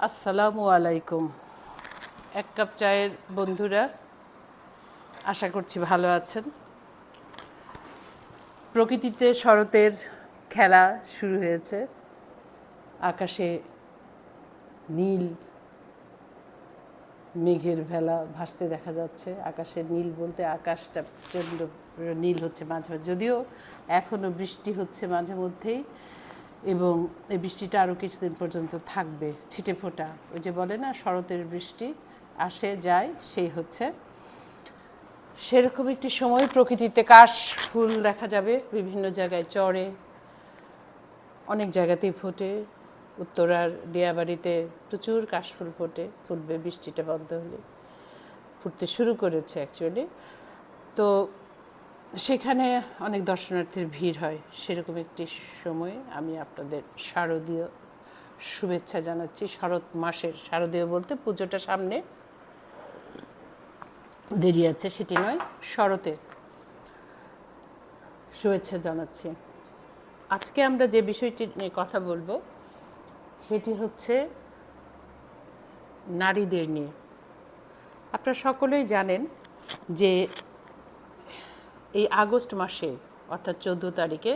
আসসালামু আলাইকুম। এক কাপ চায়ের বন্ধুরা, আশা করছি ভালো আছেন। প্রকৃতিতে শরতের খেলা শুরু হয়েছে। আকাশে নীল মেঘের ভেলা ভাসতে দেখা যাচ্ছে। আকাশে নীল বলতে আকাশটা প্রচণ্ড নীল হচ্ছে মাঝে মাঝে, যদিও এখনও বৃষ্টি হচ্ছে মাঝে মধ্যেই, এবং এই বৃষ্টিটা আরও কিছুদিন পর্যন্ত থাকবে। ছিটে ফোঁটা, ওই যে বলে না শরতের বৃষ্টি আসে যায়, সেই হচ্ছে সেরকম একটি সময়। প্রকৃতিতে কাশ ফুল দেখা যাবে বিভিন্ন জায়গায়, চরে অনেক জায়গাতেই ফোটে। উত্তরার দিয়াবাড়িতে প্রচুর কাশফুল ফুটবে বৃষ্টিটা বন্ধ হলে। ফুটতে শুরু করেছে অ্যাকচুয়ালি। তো সেখানে অনেক দর্শনার্থীর ভিড় হয়। সেরকম একটি সময়ে আমি আপনাদের শারদীয় শুভেচ্ছা জানাচ্ছি। শরৎ মাসের শারদীয় বলতে পুজোটা সামনে, দেরি আছে সেটি নয়, শরতে শুভেচ্ছা জানাচ্ছি। আজকে আমরা যে বিষয়টি নিয়ে কথা বলবো সেটি হচ্ছে নারীদের নিয়ে। আপনারা সকলেই জানেন যে এই আগস্ট মাসে অর্থাৎ 14 তারিখে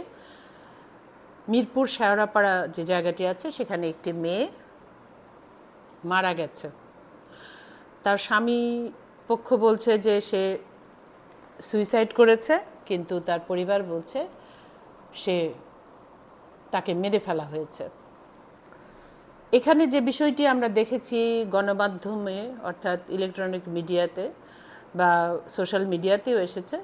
মিরপুর শেওড়াপাড়া যে জায়গাটি আছে সেখানে একটি মেয়ে মারা গেছে। তার স্বামী পক্ষ বলছে যে সে সুইসাইড করেছে, কিন্তু তার পরিবার বলছে সে তাকে মেরে ফেলা হয়েছে। এখানে যে বিষয়টি আমরা দেখেছি গণমাধ্যমে অর্থাৎ ইলেকট্রনিক মিডিয়াতে বা সোশ্যাল মিডিয়াতেও এসেছে,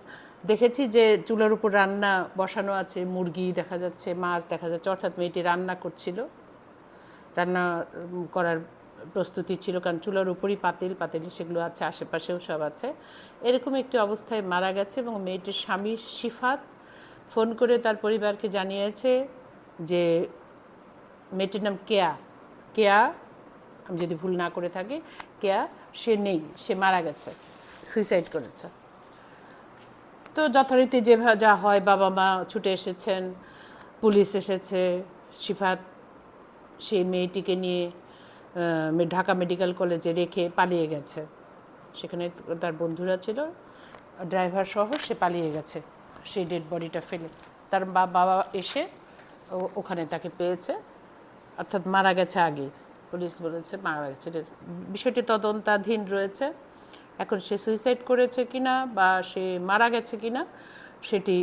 দেখেছি যে চুলার উপর রান্না বসানো আছে, মুরগি দেখা যাচ্ছে, মাছ দেখা যাচ্ছে, অর্থাৎ মেয়েটি রান্না করছিল, রান্না করার প্রস্তুতি ছিল, কারণ চুলার উপরই পাতিল সেগুলো আছে, আশেপাশেও সব আছে। এরকম একটি অবস্থায় মারা গেছে এবং মেয়েটির স্বামী শিফাত ফোন করে তার পরিবারকে জানিয়েছে যে মেয়েটির নাম কেয়া, আমি যদি ভুল না করে থাকি, কেয়া, সে নেই, সে মারা গেছে, সুইসাইড করেছে। তো যথারীতি যা হয়, বাবা মা ছুটে এসেছেন, পুলিশ এসেছে। শিফাত সেই মেয়েটিকে নিয়ে ঢাকা মেডিকেল কলেজে রেখে পালিয়ে গেছে। সেখানে তার বন্ধুরা ছিল, ড্রাইভার সহ সে পালিয়ে গেছে সেই ডেড বডিটা ফেলে। তার বাবা এসে ওখানে তাকে পেয়েছে, অর্থাৎ মারা গেছে আগে। পুলিশ বলেছে মারা গেছে। বিষয়টি তদন্তাধীন রয়েছে। এখন সে সুইসাইড করেছে কিনা বা সে মারা গেছে কিনা সেটি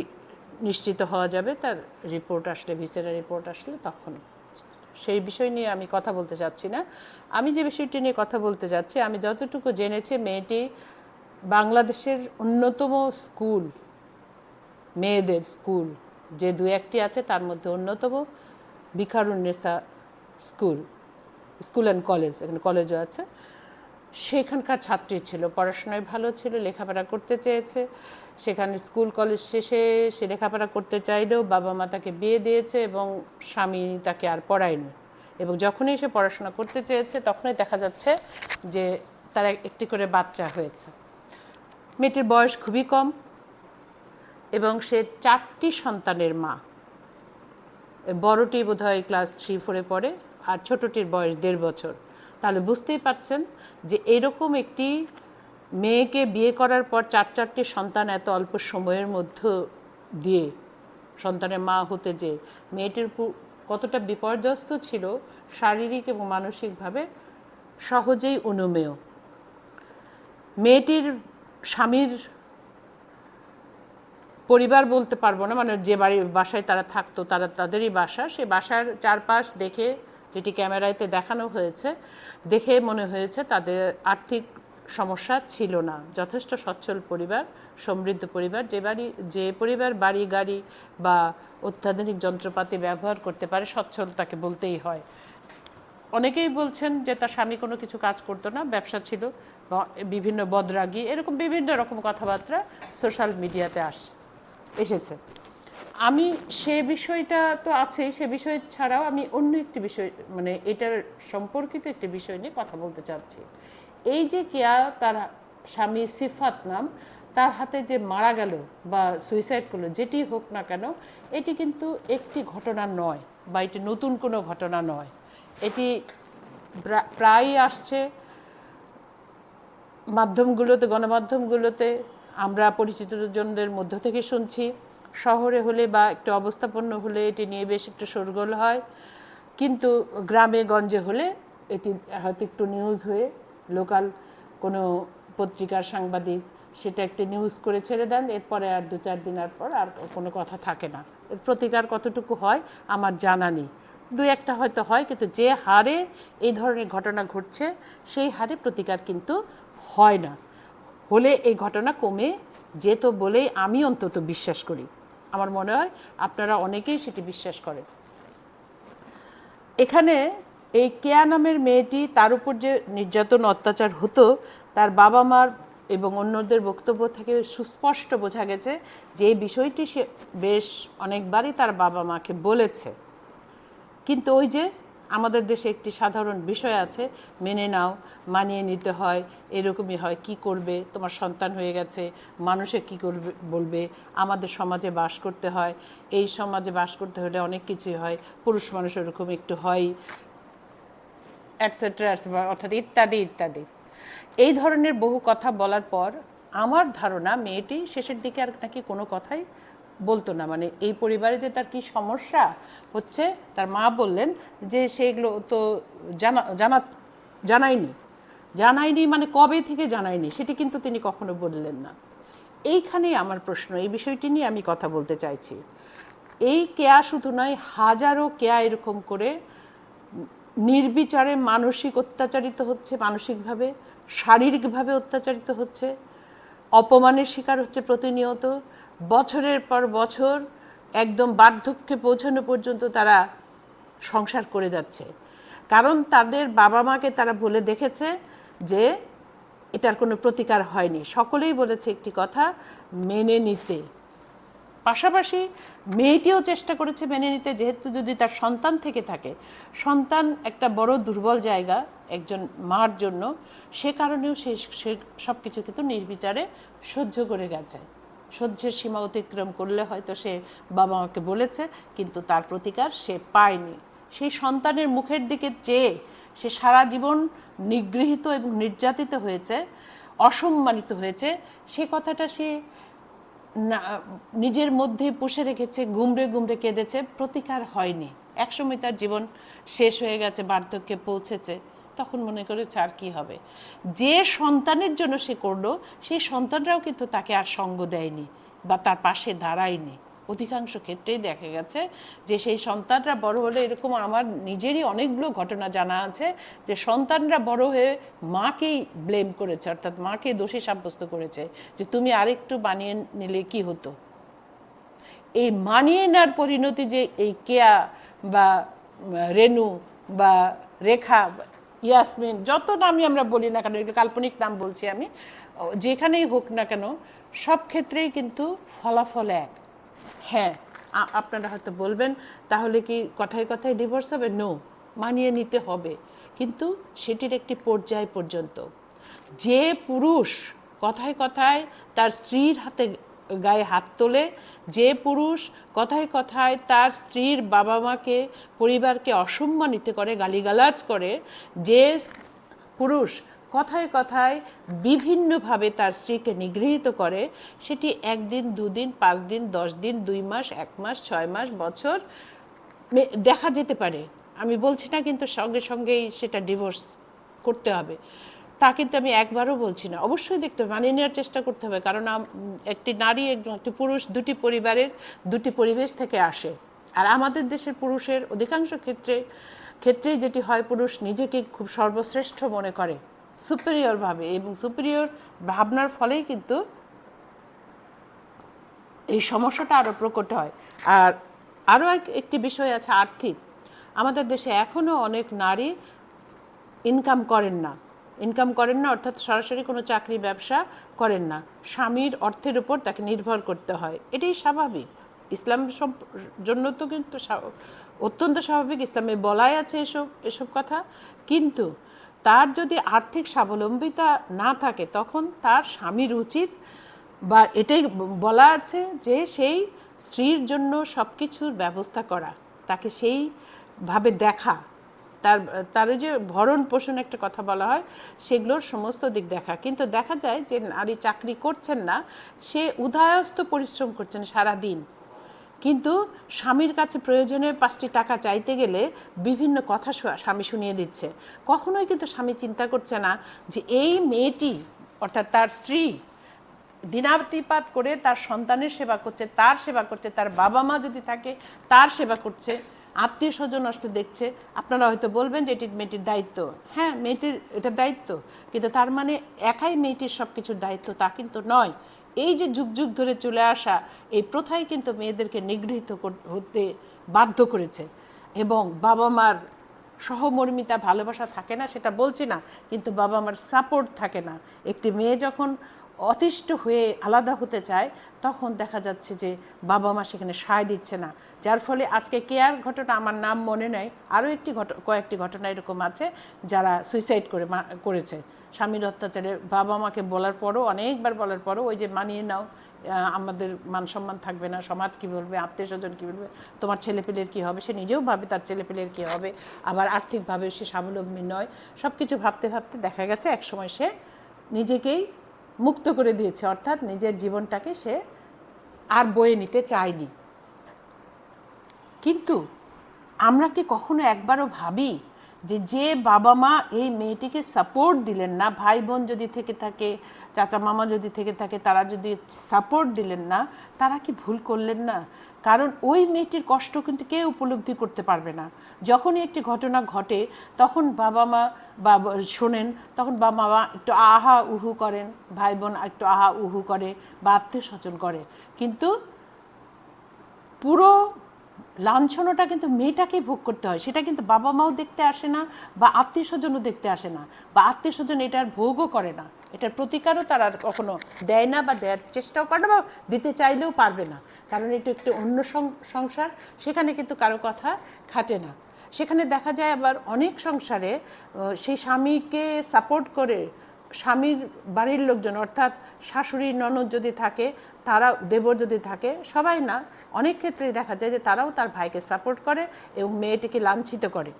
নিশ্চিত হওয়া যাবে তার রিপোর্ট আসলে, ভিসেরা রিপোর্ট আসলে তখন। সেই বিষয় নিয়ে আমি কথা বলতে চাচ্ছি না। আমি যে বিষয়টি নিয়ে কথা বলতে চাচ্ছি, আমি যতটুকু জেনেছি মেয়েটি বাংলাদেশের অন্যতম স্কুল, মেয়েদের স্কুল যে দু একটি আছে তার মধ্যে অন্যতম বিখারুন্নেসা স্কুল অ্যান্ড কলেজ, এখানে কলেজও আছে, সেখানকার ছাত্রী ছিল, পড়াশোনায় ভালো ছিল, লেখাপড়া করতে চেয়েছে। সেখানে স্কুল কলেজ শেষে সে লেখাপড়া করতে চাইলেও বাবা মা তাকে বিয়ে দিয়েছে এবং স্বামী তাকে আর পড়ায়নি। এবং যখনই সে পড়াশোনা করতে চেয়েছে তখনই দেখা যাচ্ছে যে তার একটি করে বাচ্চা হয়েছে। মেয়েটির বয়স খুবই কম এবং সে 4টি সন্তানের মা। বড়টি বোধহয় ক্লাস 3-4 পড়ে আর ছোটটির বয়স 1.5 বছর। তাহলে বুঝতেই পারছেন যে এরকম একটি মেয়েকে বিয়ে করার পর 4টি সন্তান এত অল্প সময়ের মধ্য দিয়ে সন্তানের মা হতে, যে মেয়েটির কতটা বিপর্যস্ত ছিল শারীরিক এবং মানসিকভাবে সহজেই অনুমেয়। মেয়েটির স্বামীর পরিবার বলতে পারবো না, মানে যে বাসায় তারা থাকতো তাদেরই বাসা, সে বাসার চারপাশ দেখে, যেটি ক্যামেরাতে দেখানো হয়েছে, দেখে মনে হয়েছে তাদের আর্থিক সমস্যা ছিল না। যথেষ্ট সচ্ছল পরিবার, সমৃদ্ধ পরিবার। যে পরিবার বাড়ি গাড়ি বা অত্যাধুনিক যন্ত্রপাতি ব্যবহার করতে পারে, সচ্ছল তাকে বলতেই হয়। অনেকেই বলছেন যে তার স্বামী কোনো কিছু কাজ করতো না, ব্যবসা ছিল, বিভিন্ন বদরাগী, এরকম বিভিন্ন রকম কথাবার্তা সোশ্যাল মিডিয়াতে এসেছে। আমি সে বিষয়টা তো আছেই, সে বিষয় ছাড়াও আমি অন্য একটি বিষয়, মানে এটার সম্পর্কিত একটি বিষয় নিয়ে কথা বলতে চাচ্ছি। এই যে কেয়া, তার স্বামী সিফাত নাম, তার হাতে যে মারা গেল বা সুইসাইড করলো, যেটি হোক না কেন, এটি কিন্তু একটি ঘটনা নয় বা এটি নতুন কোনো ঘটনা নয়। এটি প্রায়ই আসছে মাধ্যমগুলোতে, গণমাধ্যমগুলোতে, আমরা পরিচিত জনদের মধ্য থেকে শুনছি। শহরে হলে বা একটু অবস্থাপন্ন হলে এটি নিয়ে বেশ একটু শোরগোল হয়, কিন্তু গ্রামে গঞ্জে হলে এটি হয়তো একটু নিউজ হয়ে লোকাল কোনো পত্রিকার সাংবাদিক সেটা একটি নিউজ করে ছেড়ে দেন, এরপরে আর 2-4 দিনের পর আর কোনো কথা থাকে না। এর প্রতিকার কতটুকু হয় আমার জানা নেই, 2-1টা হয়তো হয়, কিন্তু যে হারে এই ধরনের ঘটনা ঘটছে সেই হারে প্রতিকার কিন্তু হয় না। হলে এই ঘটনা কমে যেত বলেই আমি অন্তত বিশ্বাস করি। আমার মনে হয় আপনারা অনেকেই সেটি বিশ্বাস করেন। এখানে এই কেয়া নামের মেয়েটি, তার উপর যে নির্যাতন অত্যাচার হতো, তার বাবা মার এবং অন্যদের বক্তব্য থেকে সুস্পষ্ট বোঝা গেছে যে এই বিষয়টি সে বেশ অনেকবারই তার বাবা মাকে বলেছে। কিন্তু ওই যে আমাদের দেশে একটি সাধারণ বিষয় আছে, মেনে নাও, মানিয়ে নিতে হয়, এরকমই হয়, কি করবে, তোমার সন্তান হয়ে গেছে, মানুষে কি করবে বলবে, আমাদের সমাজে বাস করতে হয়, এই সমাজে বাস করতে হলে অনেক কিছুই হয়, পুরুষ মানুষ এরকম একটু হয়, অ্যাটসেট্রা, অর্থাৎ ইত্যাদি ইত্যাদি। এই ধরনের বহু কথা বলার পর আমার ধারণা মেয়েটি শেষের দিকে আর নাকি কোনো কথাই বলতো না। মানে এই পরিবারে যে তার কি সমস্যা হচ্ছে, তার মা বললেন যে সেগুলো তো জানায়নি, মানে কবে থেকে জানায়নি সেটি কিন্তু তিনি কখনো বললেন না। এইখানেই আমার প্রশ্ন, এই বিষয়টি নিয়ে আমি কথা বলতে চাইছি। এই কেয়া শুধু নয়, হাজারো কেয়া এরকম করে নির্বিচারে মানসিক অত্যাচারিত হচ্ছে, মানসিকভাবে, শারীরিকভাবে অত্যাচারিত হচ্ছে, অপমানের শিকার হচ্ছে প্রতিনিয়ত, বছরের পর বছর একদম বার্ধক্যে পৌঁছানো পর্যন্ত তারা সংসার করে যাচ্ছে। কারণ তাদের বাবা মাকে তারা বলে দেখেছে যে এটার কোনো প্রতিকার হয়নি। সকলেই বলেছে একটি কথা, মেনে নিতে। পাশাপাশি মেয়েটিও চেষ্টা করেছে মেনে নিতে, যেহেতু যদি তার সন্তান থেকে থাকে, সন্তান একটা বড় দুর্বল জায়গা একজন মার জন্য, সে কারণেও সে সব কিছু কিন্তু নির্বিচারে সহ্য করে গেছে। সহ্যের সীমা অতিক্রম করলে হয়তো সে বাবা মাকে বলেছে, কিন্তু তার প্রতিকার সে পায়নি। সেই সন্তানের মুখের দিকে চেয়ে সে সারা জীবন নিগৃহীত এবং নির্যাতিত হয়েছে, অসম্মানিত হয়েছে, সে কথাটা সে নিজের মধ্যে পুষে রেখেছে, গুমড়ে গুমড়ে কেঁদেছে, প্রতিকার হয়নি। একসময় তার জীবন শেষ হয়ে গেছে, বার্ধক্যে পৌঁছেছে, তখন মনে করেছে আর কি হবে। যে সন্তানের জন্য সে করলো, সেই সন্তানরাও কিন্তু তাকে আর সঙ্গ দেয়নি বা তার পাশে দাঁড়ায়নি। অধিকাংশ ক্ষেত্রেই দেখা গেছে যে সেই সন্তানরা বড় হলে, এরকম আমার নিজেরই অনেকগুলো ঘটনা জানা আছে যে সন্তানরা বড় হয়ে মাকেই ব্লেম করেছে, অর্থাৎ মাকে দোষী সাব্যস্ত করেছে যে তুমি আরেকটু বানিয়ে নিলে কি হতো। এই মানিয়ে নেওয়ার পরিণতি যে এই কেয়া বা রেনু বা রেখা, ইয়াসমিন, যত নামই আমরা বলি না কেন, একটু কাল্পনিক নাম বলছি আমি, যেখানেই হোক না কেন, সব ক্ষেত্রেই কিন্তু ফলাফল এক। হ্যাঁ, আপনারা হয়তো বলবেন তাহলে কি কথায় কথায় ডিভোর্স হবে? নো, মানিয়ে নিতে হবে, কিন্তু সেটির একটি পর্যায় পর্যন্ত। যে পুরুষ কথায় কথায় তার স্ত্রীর গায়ে হাত তোলে, যে পুরুষ কথায় কথায় তার স্ত্রীর বাবা মাকে, পরিবারকে অসম্মানিত করে, গালিগালাজ করে, যে পুরুষ কথায় কথায় বিভিন্নভাবে তার স্ত্রীকে নিগৃহীত করে, সেটি 1 দিন, 2 দিন, 5 দিন, 10 দিন, 2 মাস, 1 মাস, 6 মাস, বছর দেখা যেতে পারে। আমি বলছি না কিন্তু সঙ্গে সঙ্গেই সেটা ডিভোর্স করতে হবে, তা কিন্তু আমি একবারও বলছি না। অবশ্যই দেখতে হবে, মানিয়ে নেওয়ার চেষ্টা করতে হবে, কারণ একটি নারী, একটি পুরুষ দুটি পরিবারের দুটি পরিবেশ থেকে আসে। আর আমাদের দেশের পুরুষের অধিকাংশ ক্ষেত্রেই যেটি হয়, পুরুষ নিজেকে খুব সর্বশ্রেষ্ঠ মনে করে, সুপিরিয়র ভাবে, এবং সুপিরিয়র ভাবনার ফলেই কিন্তু এই সমস্যাটা আরও প্রকট হয়। আর আরও একটি বিষয় আছে, আর্থিক। আমাদের দেশে এখনও অনেক নারী ইনকাম করেন না, অর্থাৎ সরাসরি কোনো চাকরি ব্যবসা করেন না, স্বামীর অর্থের উপর তাকে নির্ভর করতে হয়। এটাই স্বাভাবিক, ইসলাম জন্য তো কিন্তু অত্যন্ত স্বাভাবিক, ইসলামে বলাই আছে এসব কথা। কিন্তু তার যদি আর্থিক স্বাবলম্বিতা না থাকে, তখন তার স্বামীর উচিত, বা এটাই বলা আছে যে সেই স্ত্রীর জন্য সব কিছুর ব্যবস্থা করা, তাকে সেইভাবে দেখা, তার তার ওই যে ভরণ পোষণ একটা কথা বলা হয়, সেগুলোর সমস্ত দিক দেখা। কিন্তু দেখা যায় যে নারী চাকরি করছেন না, সে উদয়াস্ত পরিশ্রম করছেন সারা দিন, কিন্তু স্বামীর কাছে প্রয়োজনে 5টি টাকা চাইতে গেলে বিভিন্ন কথা স্বামী শুনিয়ে দিচ্ছে। কখনোই কিন্তু স্বামী চিন্তা করছে না যে এই মেয়েটি অর্থাৎ তার স্ত্রী দিনাতিপাত করে তার সন্তানের সেবা করছে, তার সেবা করছে, তার বাবা মা যদি থাকে তার সেবা করছে, আত্মীয় স্বজন আসতে দেখছে। আপনারা হয়তো বলবেন যে এটি মেয়েটির দায়িত্ব। হ্যাঁ, মেয়েটির এটা দায়িত্ব, কিন্তু তার মানে একাই মেয়েটির সব কিছুর দায়িত্ব তা কিন্তু নয়। এই যে যুগ যুগ ধরে চলে আসা এই প্রথাই কিন্তু মেয়েদেরকে নিগৃহীত হতে বাধ্য করেছে। এবং বাবা মার সহমর্মিতা ভালোবাসা থাকে না সেটা বলছি না, কিন্তু বাবা মার সাপোর্ট থাকে না। একটি মেয়ে যখন অতিষ্ঠ হয়ে আলাদা হতে চায় তখন দেখা যাচ্ছে যে বাবা মা সেখানে সায় দিচ্ছে না, যার ফলে আজকে কেয়ার ঘটনা, আমার নাম মনে নেই, আরও কয়েকটি ঘটনা এরকম আছে যারা সুইসাইড করেছে স্বামীর অত্যাচারে। বাবা মাকে বলার পরও, অনেকবার বলার পরও ওই যে মানিয়ে নাও, আমাদের মান সম্মান থাকবে না, সমাজ কী বলবে, আত্মীয় স্বজন কী বলবে, তোমার ছেলেপেলের কী হবে, সে নিজেও ভাবে তার ছেলেপেলের কী হবে, আবার আর্থিকভাবে সে স্বাবলম্বী নয়, সব কিছু ভাবতে ভাবতে দেখা গেছে একসময় সে নিজেকেই মুক্ত করে দিয়েছে, অর্থাৎ নিজের জীবনটাকে সে আর বয়ে নিতে চায়নি। কিন্তু আমরা কি কখনো একবারও ভাবি যে যে বাবা মা এই মেয়েটিকে সাপোর্ট দিলেন না, ভাই বোন যদি থেকে থাকে, চাচা মামা যদি থেকে থাকে, তারা যদি সাপোর্ট দিলেন না, তারা কি ভুল করলেন না? কারণ ওই মেয়েটির কষ্ট কিন্তু কেউ উপলব্ধি করতে পারবে না। যখনই একটি ঘটনা ঘটে তখন বাবা মা শোনেন, তখন বাবা মা একটু আহা উহু করেন, ভাই বোন একটু আহা উহু করে বা আত্মীয় স্বজন করে, কিন্তু পুরো লাঞ্ছনাটা কিন্তু মেয়েটাকেই ভোগ করতে হয়। সেটা কিন্তু বাবা মাও দেখতে আসে না বা আত্মীয় স্বজনও দেখতে আসে না, বা আত্মীয় স্বজন এটার ভোগও করে না, এটার প্রতিকারও তারা কখনো দেয় না বা দেওয়ার চেষ্টাও করে না, বা দিতে চাইলেও পারবে না। কারণ এটা একটি অন্য সংসার, সেখানে কিন্তু কারো কথা খাটে না। সেখানে দেখা যায় আবার অনেক সংসারে সেই স্বামীকে সাপোর্ট করে স্বামীর বাড়ির লোকজন, অর্থাৎ শাশুড়ি ননদ যদি থাকে, তারা দেবর যদি থাকে, সবাই না, অনেক ক্ষেত্রেই দেখা যায় যে তারাও তার ভাইকে সাপোর্ট করে এবং মেয়েটিকে লাঞ্ছিত করে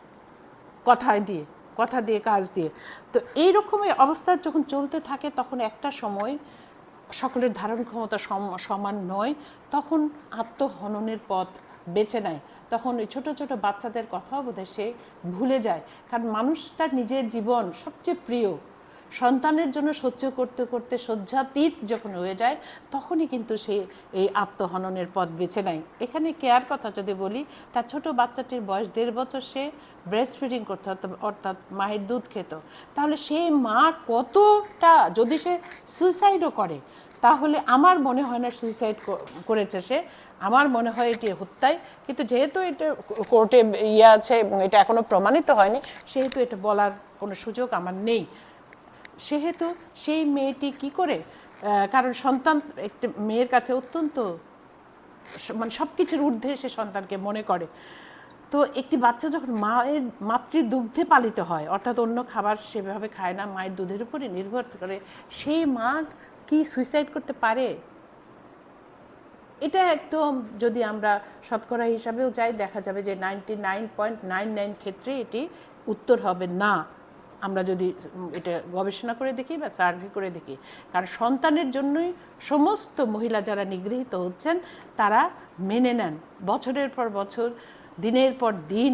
কথা দিয়ে কাজ দিয়ে। তো এই রকমের অবস্থা যখন চলতে থাকে তখন একটা সময় সকলের ধারণ ক্ষমতা সমান নয়, তখন আত্মহননের পথ বেছে নেয়। তখন ওই ছোটো ছোটো বাচ্চাদের কথাও বোধহয় সে ভুলে যায়, কারণ মানুষ তার নিজের জীবন সবচেয়ে প্রিয় সন্তানের জন্য সহ্য করতে করতে শয্যাতীত যখন হয়ে যায়, তখনই কিন্তু সে এই আত্মহননের পথ বেছে নেয়। এখানে কেয়ার কথা যদি বলি, তার ছোট বাচ্চাটির বয়স 1.5 বছর, সে ব্রেস্ট ফিডিং করতে, অর্থাৎ মায়ের দুধ খেত। তাহলে সেই মা কতটা, যদি সে সুইসাইডও করে তাহলে আমার মনে হয় না সুইসাইড করেছে সে, আমার মনে হয় এটি হত্যাই। কিন্তু যেহেতু এটা কোর্টে আছে এবং এটা এখনও প্রমাণিত হয়নি, সেহেতু এটা বলার কোনো সুযোগ আমার নেই। সেহেতু সেই মেয়েটি কি করে, কারণ সন্তান একটা মেয়ের কাছে অত্যন্ত মানে সব কিছুর ঊর্ধ্বে সে সন্তানকে মনে করে। তো একটি বাচ্চা যখন মায়ের মাতৃদুগ্ধে পালিত হয়, অর্থাৎ অন্য খাবার সেভাবে খায় না, মায়ের দুধের উপরে নির্ভর করে, সেই মা কি সুইসাইড করতে পারে? এটা একদম, যদি আমরা শতকরা হিসাবেও যাই, দেখা যাবে যে 99.99 ক্ষেত্রে এটি উত্তর হবে না, আমরা যদি এটা গবেষণা করে দেখি বা সার্ভে করে দেখি। কারণ সন্তানের জন্যই সমস্ত মহিলা যারা নিগৃহীত হচ্ছেন তারা মেনে নেন, বছরের পর বছর, দিনের পর দিন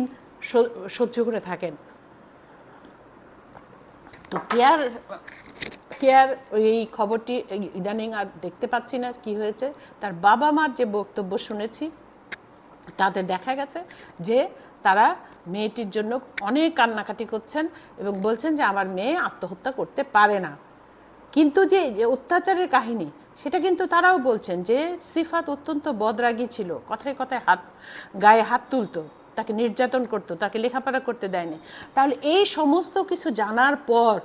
সহ্য করে থাকেন। তো কেয়ার এই খবরটি ইদানিং আর দেখতে পাচ্ছি না কি হয়েছে। তার বাবা মার যে বক্তব্য শুনেছি তাতে দেখা গেছে যে তারা মেয়েটির জন্য অনেক কান্নাকাটি করছেন এবং বলছেন যে আমার মেয়ে আত্মহত্যা করতে পারে না। কিন্তু যে অত্যাচারের কাহিনী, সেটা কিন্তু তারাও বলছেন যে সিফাত অত্যন্ত বদরাগী ছিল, কথায় কথায় গায়ে হাত তুলতো, তাকে নির্যাতন করতো, তাকে লেখাপড়া করতে দেয়নি। তাহলে এই সমস্ত কিছু জানার পর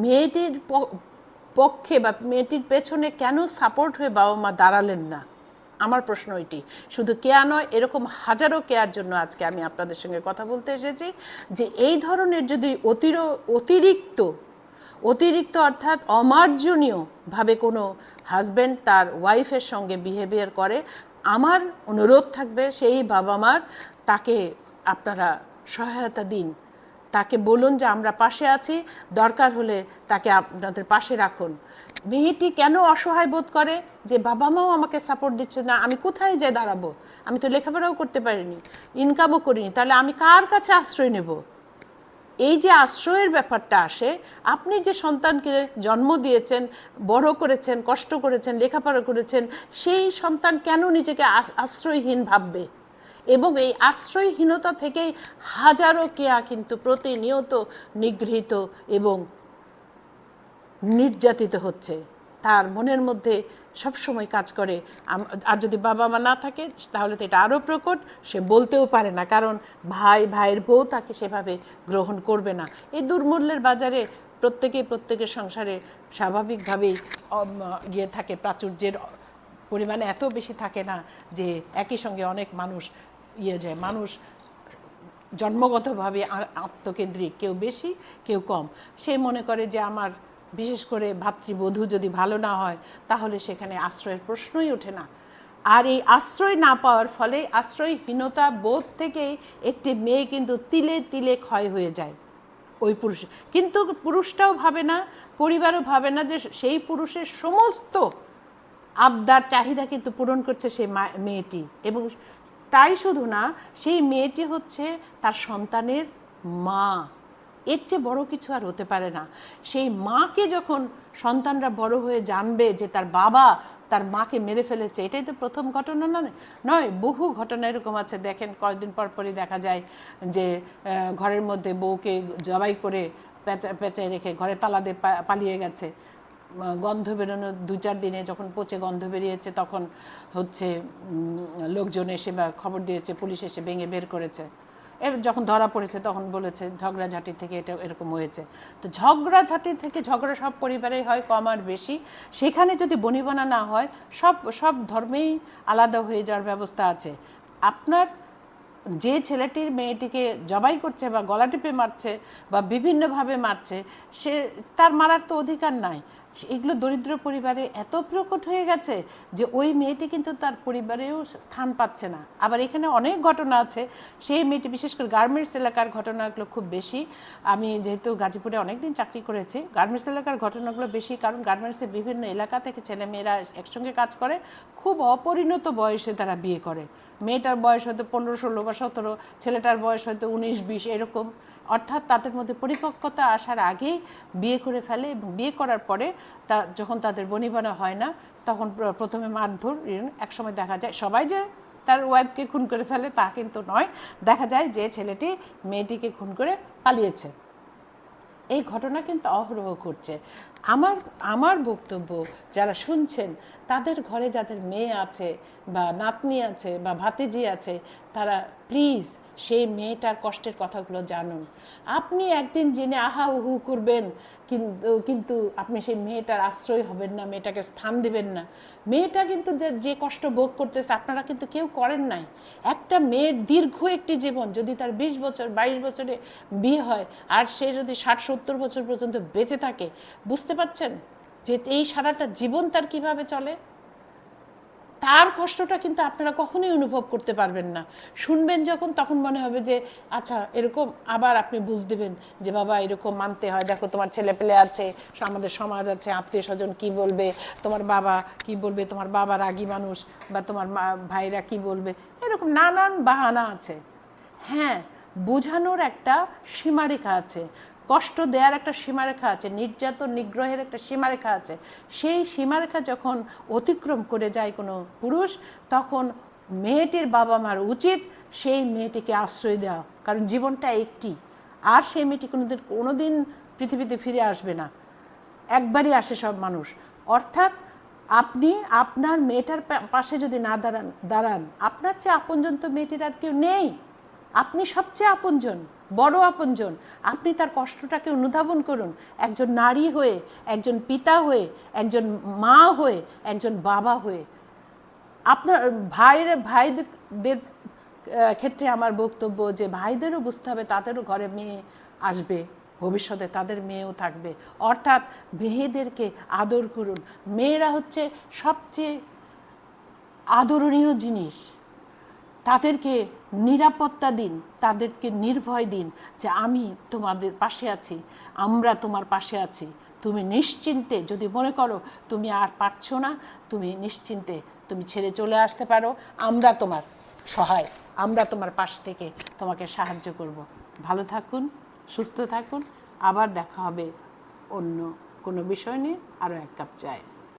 মেয়েটির পক্ষে বা মেয়েটির পেছনে কেন সাপোর্ট হয়ে বাবা মা দাঁড়ালেন না? আমার প্রশ্ন এটি। শুধু কেয়া নয়, এরকম হাজারো কেয়ার জন্য আজকে আমি আপনাদের সঙ্গে কথা বলতে এসেছি, যে এই ধরনের যদি অতিরিক্ত অর্থাৎ অমার্জনীয়ভাবে কোনো হাজব্যান্ড তার ওয়াইফের সঙ্গে বিহেভিয়ার করে, আমার অনুরোধ থাকবে সেই বাবা মার, তাকে আপনারা সহায়তা দিন, তাকে বলুন যে আমরা পাশে আছি, দরকার হলে তাকে আপনাদের পাশে রাখুন। মেয়েটি কেন অসহায় বোধ করে যে বাবা মাও আমাকে সাপোর্ট দিচ্ছে না, আমি কোথায় যেয়ে দাঁড়াবো, আমি তো লেখাপড়াও করতে পারিনি, ইনকামও করিনি, তাহলে আমি কার কাছে আশ্রয় নেব? এই যে আশ্রয়ের ব্যাপারটা আসে, আপনি যে সন্তানকে জন্ম দিয়েছেন, বড় করেছেন, কষ্ট করেছেন, লেখাপড়া করেছেন, সেই সন্তান কেন নিজেকে আশ্রয়হীন ভাববে? এবং এই আশ্রয়হীনতা থেকেই হাজারো কেয়া কিন্তু প্রতিনিয়ত নিগৃহীত এবং নির্যাতিত হচ্ছে। তার মনের মধ্যে সবসময় কাজ করে, আর যদি বাবা মা না থাকে তাহলে তো এটা আরও প্রকট, সে বলতেও পারে না, কারণ ভাইয়ের বউ তাকে সেভাবে গ্রহণ করবে না। এই দুর্মূল্যের বাজারে প্রত্যেকের সংসারে স্বাভাবিকভাবেই ইয়ে থাকে, প্রাচুর্যের পরিমাণ এত বেশি থাকে না যে একই সঙ্গে অনেক মানুষ যায়। মানুষ জন্মগতভাবে আত্মকেন্দ্রিক, কেউ বেশি কেউ কম। সে মনে করে যে আমার বিশেষ করে ভাতৃবধূ যদি ভালো না হয় তাহলে সেখানে আশ্রয়ের প্রশ্নই ওঠে না। আর এই আশ্রয় না পাওয়ার ফলে আশ্রয়হীনতা বোধ থেকেই একটি মেয়ে কিন্তু তিলে তিলে ক্ষয় হয়ে যায় ওই পুরুষ। কিন্তু পুরুষটাও ভাবে না, পরিবারও ভাবে না যে সেই পুরুষের সমস্ত আবদার চাহিদা কিন্তু পূরণ করছে সেই মেয়েটি। এবং তাই শুধু না, সেই মেয়েটি হচ্ছে তার সন্তানের মা। এর চেয়ে বড় কিছু আর হতে পারে না। সেই মাকে যখন সন্তানরা বড় হয়ে জানবে যে তার বাবা তার মাকে মেরে ফেলেছে, এটাই তো প্রথম ঘটনা নয়, বহু ঘটনা এরকম আছে। দেখেন কয়েকদিন পরই দেখা যায় যে ঘরের মধ্যে বউকে জবাই করে পেঁচায় রেখে ঘরে তালা দিয়ে পালিয়ে গেছে। গন্ধ বেরোনো 2-4 দিনে যখন পচে গন্ধ বেরিয়েছে তখন হচ্ছে লোকজন এসে বা খবর দিয়েছে, পুলিশ এসে ভেঙে বের করেছে। যখন ধরা পড়েছে তখন বলেছে ঝগড়াঝাঁটি থেকে এটা এরকম হয়েছে। তো ঝগড়াঝাঁটি থেকে, ঝগড়া সব পরিবারেই হয় কম আর বেশি, সেখানে যদি বনিবনা না হয় সব ধর্মেই আলাদা হয়ে যাওয়ার ব্যবস্থা আছে। আপনার যে ছেলেটির মেয়েটিকে জবাই করছে বা গলা টিপে মারছে বা বিভিন্নভাবে মারছে, সে তার মারার তো অধিকার নাই। এগুলো দরিদ্র পরিবারে এত প্রকট হয়ে গেছে যে ওই মেয়েটি কিন্তু তার পরিবারেও স্থান পাচ্ছে না। আবার এখানে অনেক ঘটনা আছে, সেই মেয়েটি বিশেষ করে গার্মেন্টস এলাকার ঘটনাগুলো খুব বেশি। আমি যেহেতু গাজীপুরে অনেকদিন চাকরি করেছি, গার্মেন্টস এলাকার ঘটনাগুলো বেশি, কারণ গার্মেন্টসের বিভিন্ন এলাকা থেকে ছেলেমেয়েরা একসঙ্গে কাজ করে, খুব অপরিণত বয়সে তারা বিয়ে করে। মেয়েটার বয়স হয়তো 15-16 বা 17, ছেলেটার বয়স হয়তো 19-20 এরকম। অর্থাৎ তাদের মধ্যে পরিপক্কতা আসার আগেই বিয়ে করে ফেলে, এবং বিয়ে করার পরে যখন তাদের বনিবনা হয় না তখন প্রথমে মারধর। একসময় দেখা যায় সবাই যে তার ওয়াইফকে খুন করে ফেলে তা কিন্তু নয়, দেখা যায় যে ছেলেটি মেয়েটিকে খুন করে পালিয়েছে। এই ঘটনা কিন্তু অহরহ করছে। আমার বক্তব্য, যারা শুনছেন তাদের ঘরে যাদের মেয়ে আছে বা নাতনি আছে বা ভাতিজি আছে, তারা প্লিজ সেই মেয়েটার কষ্টের কথাগুলো জানুন। আপনি একদিন জেনে আহা উহু করবেন, কিন্তু আপনি সেই মেয়েটার আশ্রয় হবেন না, মেয়েটাকে স্থান দিবেন না। মেয়েটা কিন্তু যে কষ্ট ভোগ করতেছে আপনারা কিন্তু কেউ করেন নাই। একটা মেয়ের দীর্ঘ একটি জীবন, যদি তার 20 বছর 22 বছরে বিয়ে হয় আর সে যদি 60-70 বছর পর্যন্ত বেঁচে থাকে, বুঝতে পারছেন যে এই সারাটা জীবন তার কিভাবে চলে? তার কষ্টটা কিন্তু আপনারা কখনোই অনুভব করতে পারবেন না। শুনবেন যখন, তখন মনে হবে যে আচ্ছা এরকম, আবার আপনি বুঝ দেবেন যে বাবা এরকম মানতে হয়, দেখো তোমার ছেলে পেলে আছে, আমাদের সমাজ আছে, আত্মীয় স্বজন কী বলবে, তোমার বাবা কি বলবে, তোমার বাবা রাগী মানুষ, বা তোমার ভাইরা কি বলবে, এরকম নানান বাহানা আছে। হ্যাঁ, বোঝানোর একটা সীমারেখা আছে, কষ্ট দেওয়ার একটা সীমারেখা আছে, নির্যাতন নিগ্রহের একটা সীমারেখা আছে। সেই সীমারেখা যখন অতিক্রম করে যায় কোনো পুরুষ, তখন মেয়েটির বাবা মার উচিত সেই মেয়েটিকে আশ্রয় দেওয়া, কারণ জীবনটা একটি, আর সেই মেয়েটি কোনোদিন পৃথিবীতে ফিরে আসবে না, একবারই আসে সব মানুষ। অর্থাৎ আপনি আপনার মেয়েটার পাশে যদি না দাঁড়ান, আপনার চেয়ে আপনজন তো মেয়েটির আর কেউ নেই। আপনি সবচেয়ে আপনজন, বড় আপনজন। আপনি তার কষ্টটাকে অনুধাবন করুন, একজন নারী হয়ে, একজন পিতা হয়ে, একজন মা হয়ে, একজন বাবা হয়ে। আপনার ভাইদের ক্ষেত্রে আমার বক্তব্য যে ভাইদেরও বুঝতে হবে তাদেরও ঘরে মেয়ে আসবে, ভবিষ্যতে তাদের মেয়েও থাকবে। অর্থাৎ মেয়েদেরকে আদর করুন। মেয়েরা হচ্ছে সবচেয়ে আদরণীয় জিনিস। তাদেরকে নিরাপত্তা দিন, তাদেরকে নির্ভয় দিন যে আমি তোমাদের পাশে আছি, আমরা তোমার পাশে আছি। তুমি নিশ্চিন্তে যদি মনে করো তুমি আর পারছো না, তুমি নিশ্চিন্তে তুমি ছেড়ে চলে আসতে পারো, আমরা তোমার সহায়, আমরা তোমার পাশ থেকে তোমাকে সাহায্য করব। ভালো থাকুন, সুস্থ থাকুন, আবার দেখা হবে অন্য কোনো বিষয় নিয়ে, আরও এক কাপ চায়।